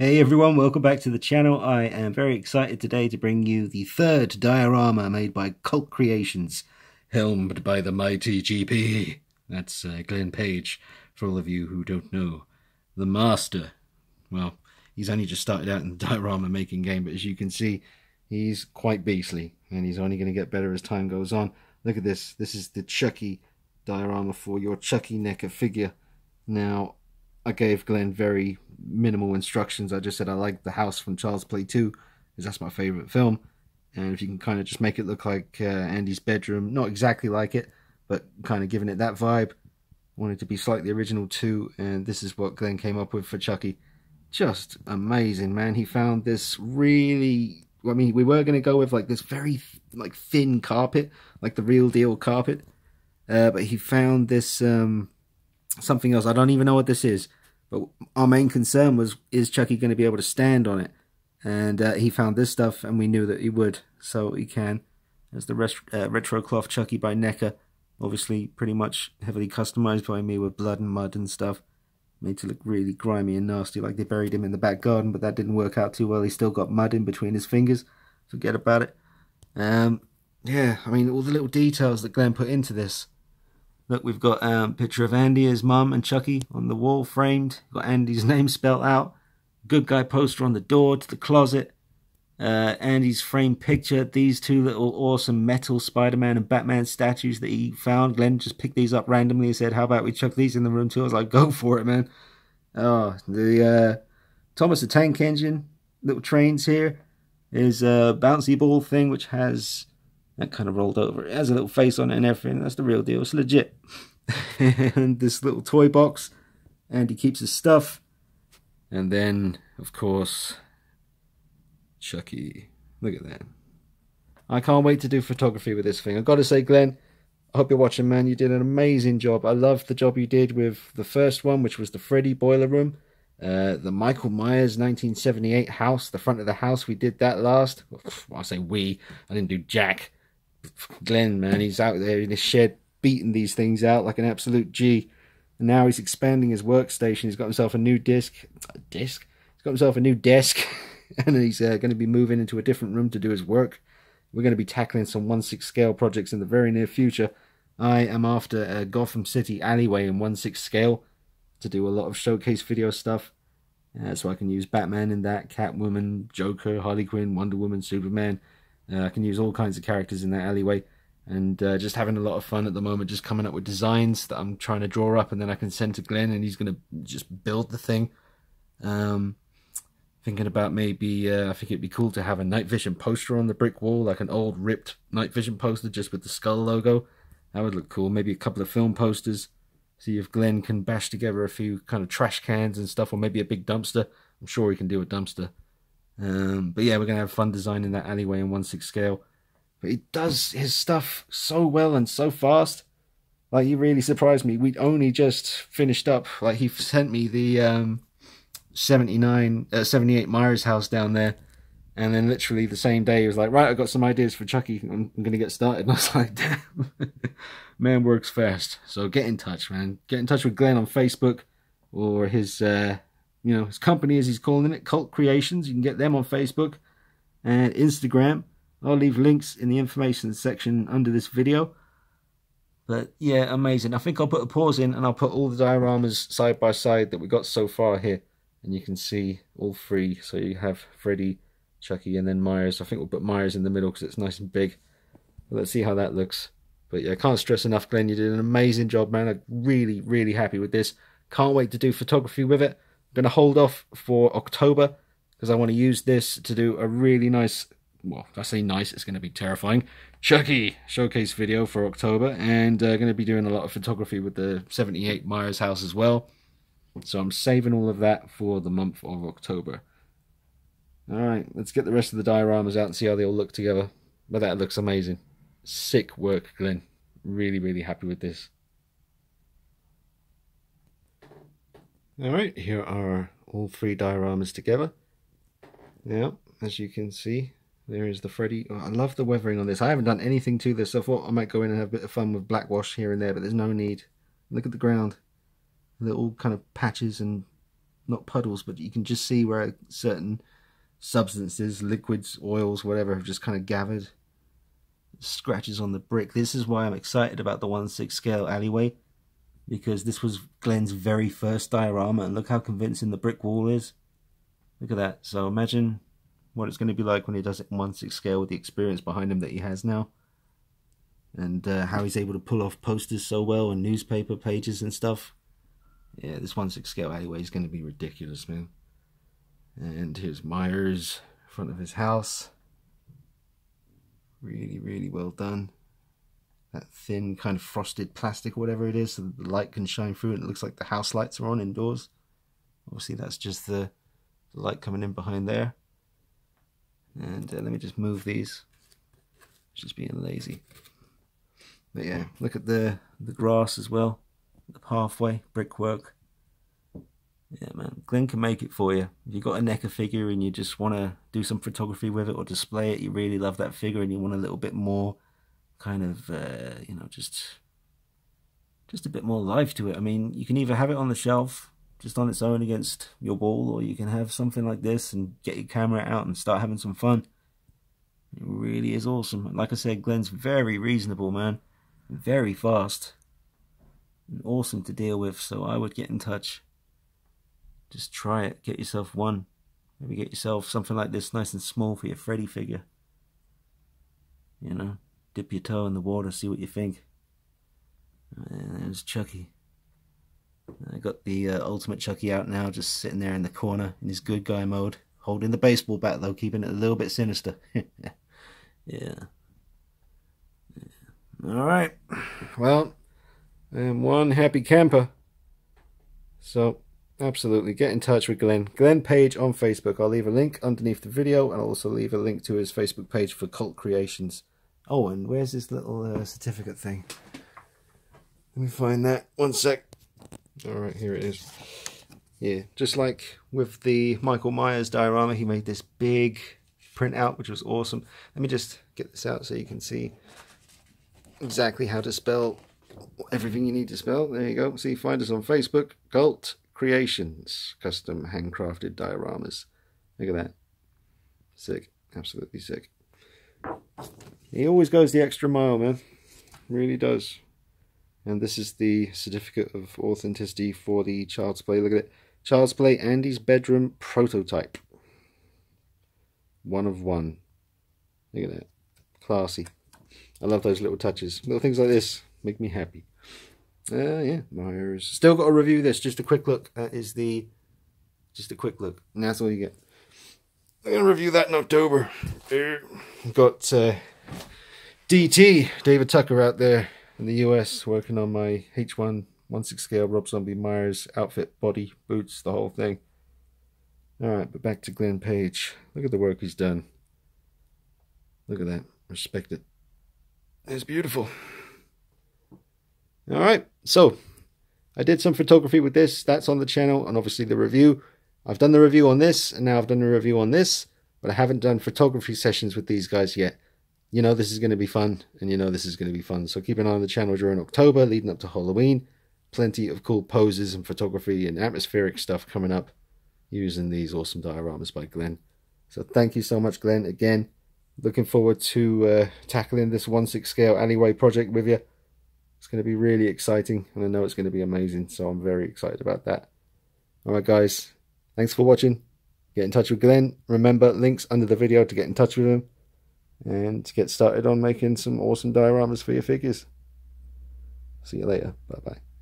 Hey everyone, welcome back to the channel. I am very excited today to bring you the third diorama made by Cult Creations, helmed by the mighty GP. That's Glenn Page, for all of you who don't know. The master. Well, he's only just started out in the diorama making game, but as you can see, he's quite beastly, and he's only going to get better as time goes on. Look at this. This is the Chucky diorama for your Chucky Neca figure. Now, I gave Glenn very minimal instructions. I just said I like the house from Child's Play 2, because that's my favourite film. And if you can kind of just make it look like Andy's bedroom, not exactly like it, but kind of giving it that vibe. Wanted to be slightly original too, and this is what Glenn came up with for Chucky. Just amazing, man. He found this really... I mean, we were going to go with like this very thin carpet, like the real deal carpet. But he found this... something else. I don't even know what this is, but our main concern was, is Chucky going to be able to stand on it? And he found this stuff, and we knew that he would, so he can. There's the retro cloth Chucky by Neca, obviously pretty much heavily customized by me with blood and mud and stuff, made to look really grimy and nasty, like they buried him in the back garden, but that didn't work out too well. He still got mud in between his fingers. Forget about it. Yeah, I mean, all the little details that Glenn put into this. Look, we've got a picture of Andy, his mum, and Chucky on the wall framed. Got Andy's name spelled out. Good guy poster on the door to the closet. Andy's framed picture. These two little awesome metal Spider-Man and Batman statues that he found. Glenn just picked these up randomly and said, how about we chuck these in the room too? I was like, go for it, man. Oh, the Thomas the Tank Engine. Little trains here. Is a bouncy ball thing which has... that kind of rolled over. It has a little face on it and everything. That's the real deal. It's legit. And this little toy box. And he keeps his stuff. And then, of course, Chucky. Look at that. I can't wait to do photography with this thing. I've got to say, Glenn, I hope you're watching, man. You did an amazing job. I loved the job you did with the first one, which was the Freddy boiler room. The Michael Myers 1978 house. The front of the house. We did that last. Well, I say we. I didn't do jack. Glenn, man, he's out there in his shed beating these things out like an absolute G. And now he's expanding his workstation. He's got himself a new He's got himself a new desk. And he's going to be moving into a different room to do his work. We're going to be tackling some 1/6 scale projects in the very near future. I am after a Gotham City alleyway in 1/6 scale to do a lot of showcase video stuff. So I can use Batman in that, Catwoman, Joker, Harley Quinn, Wonder Woman, Superman. I can use all kinds of characters in that alleyway, and just having a lot of fun at the moment, just coming up with designs that I'm trying to draw up, and then I can send to Glenn, and he's going to just build the thing. Thinking about maybe, I think it'd be cool to have a Night Vision poster on the brick wall, like an old ripped Night Vision poster just with the skull logo. That would look cool. Maybe a couple of film posters. See if Glenn can bash together a few kind of trash cans and stuff, or maybe a big dumpster. I'm sure he can do a dumpster. But yeah, we're going to have fun designing that alleyway in 1/6 scale. But he does his stuff so well and so fast. Like, he really surprised me. We'd only just finished up. Like, he sent me the 78 Myers house down there. And then literally the same day, he was like, right, I've got some ideas for Chucky. I'm going to get started. And I was like, damn. Man works fast. So get in touch, man. Get in touch with Glenn on Facebook, or his... you know, his company, as he's calling it, Cult Creations. You can get them on Facebook and Instagram. I'll leave links in the information section under this video. But yeah, amazing. I think I'll put a pause in, and I'll put all the dioramas side by side that we got so far here. And you can see all three. So you have Freddy, Chucky, and then Myers. I think we'll put Myers in the middle because it's nice and big. But let's see how that looks. But yeah, I can't stress enough, Glenn. You did an amazing job, man. I'm really, really happy with this. Can't wait to do photography with it. I'm going to hold off for October because I want to use this to do a really nice, well, if I say nice, it's going to be terrifying, Chucky showcase video for October, and going to be doing a lot of photography with the 78 Myers house as well. So I'm saving all of that for the month of October. Alright, let's get the rest of the dioramas out and see how they all look together. But that looks amazing. Sick work, Glenn. Really, really happy with this. Alright, here are all three dioramas together. Now, as you can see, there is the Freddy. Oh, I love the weathering on this. I haven't done anything to this, so I thought I might go in and have a bit of fun with black wash here and there, but there's no need. Look at the ground. Little kind of patches and not puddles, but you can just see where certain substances, liquids, oils, whatever, have just kind of gathered. Scratches on the brick. This is why I'm excited about the 1/6 scale alleyway, because this was Glenn's very first diorama, and look how convincing the brick wall is. Look at that. So imagine what it's going to be like when he does it in 1/6 scale with the experience behind him that he has now, and how he's able to pull off posters so well and newspaper pages and stuff. Yeah, this 1/6 scale alleyway is going to be ridiculous, man. And here's Myers in front of his house. Really, really well done. That thin kind of frosted plastic or whatever it is, so that the light can shine through, and it looks like the house lights are on indoors. Obviously that's just the light coming in behind there. And let me just move these. Just being lazy. But yeah, look at the grass as well. The pathway, brickwork. Yeah, man, Glenn can make it for you. If you've got a Neca figure and you just want to do some photography with it or display it, you really love that figure and you want a little bit more kind of, you know, just a bit more life to it. I mean, you can either have it on the shelf, just on its own against your wall, or you can have something like this and get your camera out and start having some fun. It really is awesome. And like I said, Glenn's very reasonable, man. Very fast. And awesome to deal with, so I would get in touch. Just try it. Get yourself one. Maybe get yourself something like this, nice and small for your Freddy figure. You know, dip your toe in the water, see what you think. And there's Chucky. I got the Ultimate Chucky out now, just sitting there in the corner in his good guy mode, holding the baseball bat though, keeping it a little bit sinister. Yeah. Alright. Well, I am one happy camper. So, absolutely, get in touch with Glenn. Glenn Page on Facebook. I'll leave a link underneath the video, and I'll also leave a link to his Facebook page for Cult Creations. Oh, and where's this little certificate thing? Let me find that. One sec. Alright, here it is. Yeah, just like with the Michael Myers diorama, he made this big printout, which was awesome. Let me just get this out so you can see exactly how to spell everything you need to spell. There you go. See, find us on Facebook. Cult Creations, custom handcrafted dioramas. Look at that. Sick. Absolutely sick. He always goes the extra mile, man. Really does. And this is the certificate of authenticity for the Child's Play. Look at it. Child's Play Andy's Bedroom Prototype. 1 of 1. Look at that. Classy. I love those little touches. Little things like this make me happy. Yeah, Myers. Still got to review this. Just a quick look. That is the... Just a quick look. And that's all you get. I'm going to review that in October. We've got DT, David Tucker, out there in the US working on my H1 1/6 scale Rob Zombie Myers outfit, body, boots, the whole thing. Alright, but back to Glenn Page. Look at the work he's done. Look at that. Respect it. It's beautiful. Alright, so I did some photography with this. That's on the channel, and obviously the review. I've done the review on this, and now I've done the review on this, but I haven't done photography sessions with these guys yet. You know this is going to be fun, and you know this is going to be fun. So keep an eye on the channel during October, leading up to Halloween. Plenty of cool poses and photography and atmospheric stuff coming up using these awesome dioramas by Glenn. So thank you so much, Glenn. Again, looking forward to tackling this 1/6 scale alleyway project with you. It's going to be really exciting, and I know it's going to be amazing, so I'm very excited about that. Alright guys, thanks for watching. Get in touch with Glenn. Remember, links under the video to get in touch with him and to get started on making some awesome dioramas for your figures. See you later. Bye bye.